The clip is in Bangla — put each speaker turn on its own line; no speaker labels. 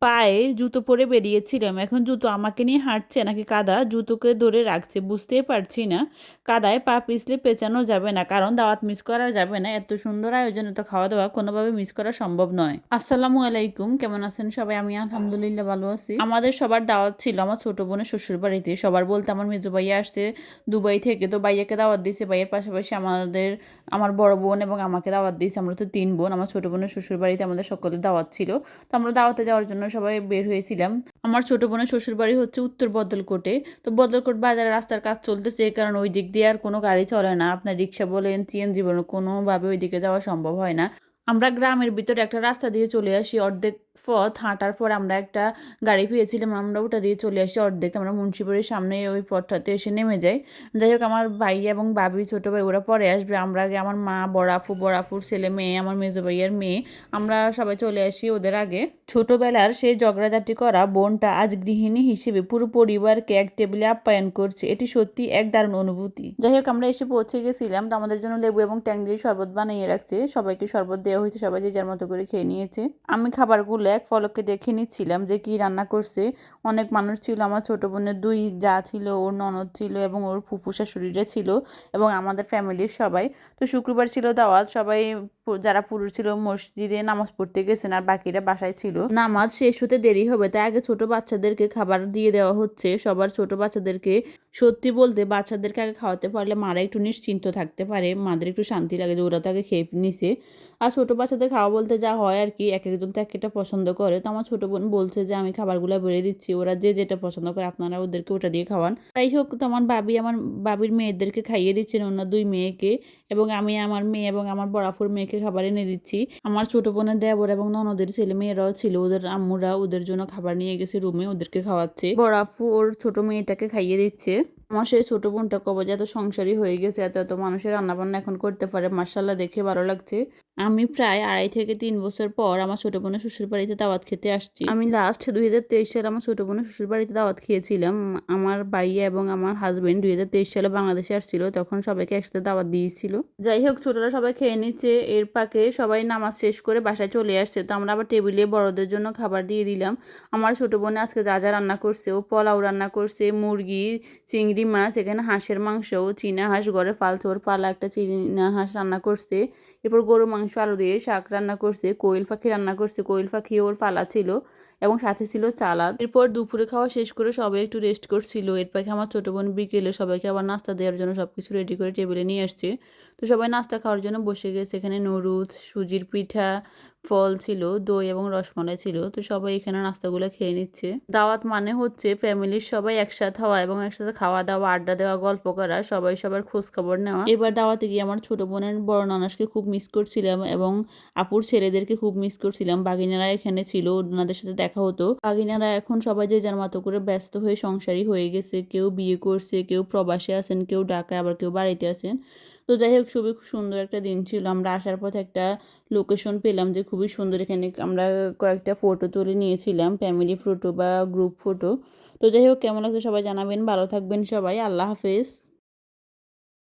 পায়ে জুতো পরে বেরিয়েছিলাম। এখন জুতো আমাকে নিয়ে হাঁটছে নাকি কাদা জুতোকে ধরে রাখছে বুঝতেই পারছি না। কাদায় পা পিছলে পেঁচানো যাবে না, কারণ দাওয়াত মিস করা যাবে না। এত সুন্দর আয়োজন, এত খাওয়া দাওয়া কোনোভাবে মিস করা সম্ভব নয়। আসসালামু আলাইকুম, কেমন আছেন সবাই? আমি আলহামদুলিল্লাহ ভালো আছি। আমাদের সবার দাওয়াত ছিল আমার ছোট বোনের শ্বশুর বাড়িতে। সবার বলতে আমার মেজো ভাইয়া আসছে দুবাই থেকে, তো ভাইয়াকে দাওয়াত দিয়েছে। ভাইয়ের পাশাপাশি আমার বড় বোন এবং আমাকে দাওয়াত দিয়েছে। আমরা তো 3 বোন। আমার ছোট বোনের শ্বশুর বাড়িতে আমাদের সকলের দাওয়াত ছিল। তো আমরা দাওয়াতে যাওয়ার জন্য সবাই বের হয়েছিলাম। আমার ছোট বোনের শ্বশুর বাড়ি হচ্ছে উত্তর বদলকোটে। তো বদলকোট বাজারে রাস্তার কাজ চলতেছে, এই কারণে ওই দিক দিয়ে আর কোনো গাড়ি চলে না। আপনার রিক্সা বলেন, সিএনজি বলেন, কোনোভাবে ওই দিকে যাওয়া সম্ভব হয় না। আমরা গ্রামের ভিতরে একটা রাস্তা দিয়ে চলে আসি। অর্ধেক পথ হাঁটার পর আমরা একটা গাড়ি পেয়েছিলাম, আমরা ওটা দিয়ে চলে আসি অর্ধেক। আমরা মুন্সিপুরের সামনে ওই পথটাতে এসে নেমে যাই। যাই হোক, আমার ভাই এবং ভাবি, ছোট ভাই ওরা পরে আসবে। আমরা আগে, আমার মা, বড় আপুর ছেলে মেয়ে, আমার মেজো ভাইয়ের মেয়ে, আমরা সবাই চলে আসি ওদের আগে। ছোটবেলার সেই ঝগড়াঝাটি করা বোনটা আজ গৃহিণী হিসেবে পুরো পরিবারকে এক টেবিলে আপ্যায়ন করছে। এটি সত্যি এক দারুণ অনুভূতি। যাই হোক, আমরা এসে পৌঁছে গেছিলাম। তো আমাদের জন্য লেবু এবং ট্যাং দিয়ে শরবত বানিয়ে রাখছে। সবাইকে শরবত দেওয়া হয়েছে, সবাই যে যার মতো করে খেয়ে নিয়েছে। আমি খাবারগুলো এক পলকে দেখে নিচ্ছিলাম যে কি রান্না করছে। অনেক মানুষ ছিল। আমার ছোট বোনের 2 যা ছিল, ওর ননদ ছিল এবং ওর ফুফু শাশুড়িরা ছিল এবং আমাদের ফ্যামিলির সবাই। তো শুক্রবার ছিল দাওয়াত। সবাই যারা পুরুষ ছিল মসজিদে নামাজ পড়তে গেছেন, আর বাকিরা বাসায় ছিল। নামাজ শেষ হতে দেরি হবে, তাই আগে ছোট বাচ্চাদেরকে খাবার দিয়ে দেওয়া হচ্ছে। সবার ছোট বাচ্চাদেরকে, সত্যি বলতে বাচ্চাদেরকে আগে খাওয়াতে পারলে মারা একটু নিশ্চিন্ত থাকতে পারে, মাদের একটু শান্তি লাগে যে ওরা তো আগে খেয়ে নিছে। আর ছোট বাচ্চাদের খাওয়া বলতে যা হয় আর কি, এক একজন তো এক একটা পছন্দ করে। তো আমার ছোট বোন বলছে যে আমি খাবারগুলো বেড়ে দিচ্ছি, ওরা যে যেটা পছন্দ করে আপনারা ওদেরকে ওটা দিয়ে খাওয়ান। তাই হোক, তো আমার বাবির মেয়েদেরকে খাইয়ে দিচ্ছেন, ওনার 2 মেয়েকে, এবং আমি আমার মেয়ে এবং আমার বড়াফুর মেয়েকে খাবার এনে দিচ্ছি। আমার ছোট বোনের দেবর এবং ননদের ছেলে মেয়েরাও ছিল, ওদের আম্মুরা ওদের জন্য খাবার নিয়ে গেছে রুমে, ওদেরকে খাওয়াচ্ছে। বড়াফু ওর ছোট মেয়েটাকে খাইয়ে দিচ্ছে। আমার সেই ছোট বোনটা কবে যে এত সংসারী হয়ে গেছে, এত এত মানুষের রান্নাবান্না এখন করতে পারে, মার্শাল্লাহ, দেখে ভালো লাগছে। আমি প্রায় 2.5 থেকে 3 বছর পর আমার ছোট বোনের শ্বশুর বাড়িতে দাওয়াত খেতে আসছি। আমি লাস্ট 2023 সালে আমার ছোট বোনের শ্বশুর বাড়িতে দাওয়াত খেয়েছিলাম। আমার ভাইয়া এবং আমার হাজবেন্ড 2023 সালে বাংলাদেশে আসছিল, তখন সবাইকে একসাথে দাওয়াত দিয়েছিল। যাই হোক, ছোটরা সবাই খেয়ে নিচ্ছে। এর পাকে সবাই নামাজ শেষ করে বাসায় চলে আসছে। তো আমরা আবার টেবিলে বড়দের জন্য খাবার দিয়ে দিলাম। আমার ছোট বোনে আজকে যা যা রান্না করছে, ও পোলাও রান্না করছে, মুরগি, চিংড়ি মাছ, এখানে হাঁসের মাংস, চীনা হাঁস ঘরে পালছে, ওর পালা একটা চীনা হাঁস রান্না করছে। এরপর গরু মাংস আলু দিয়ে শাক রান্না করছে, কোয়েল পাখি রান্না করছে, কোয়েল পাখি ওর পালা ছিল, এবং সাথে ছিল সালাদ। এরপর দুপুরে খাওয়া শেষ করে সবাই একটু রেস্ট করছিল। এর পাখি আমার ছোট বোন বিকেলে সবাইকে আবার নাস্তা দেওয়ার জন্য সবকিছু রেডি করে টেবিলে নিয়ে আসছে। তো সবাই নাস্তা খাওয়ার জন্য বসে গেছে। এখানে নুডলস, সুজির পিঠা, ফল ছিল, দই এবং রসমালাই ছিল। তো সবাই এখানে নাস্তাগুলো খেয়ে নিচ্ছে। দাওয়াত মানে হচ্ছে ফ্যামিলির সবাই একসাথে হওয়া এবং একসাথে খাওয়া দাওয়া, আড্ডা দেওয়া, গল্প করা, সবাই সবার খোঁজ খবর নেওয়া। এবার দাওয়াতে গিয়ে আমার ছোট বোনের বড় নানাসকে খুব মিস করছিলাম এবং আপুর ছেলেদেরকে খুব মিস করছিলাম। বাগিনারা এখানে ছিল, ওনাদের সাথে দেখা হতো। বাগিনারা এখন সবাই যে যার মতো করে ব্যস্ত হয়ে সংসারী হয়ে গেছে। কেউ বিয়ে করছে, কেউ প্রবাসে আছেন, কেউ ঢাকায়, আবার কেউ বাড়িতে আছেন। তো যাই হোক, খুবই সুন্দর একটা দিন ছিল। আমরা আসার পথে একটা লোকেশন পেলাম যে খুবই সুন্দর, এখানে আমরা কয়েকটা ফটো তুলে নিয়েছিলাম, ফ্যামিলি ফটো বা গ্রুপ ফটো। তো যাই হোক, কেমন লাগছে সবাই জানাবেন। ভালো থাকবেন সবাই, আল্লাহ হাফেজ।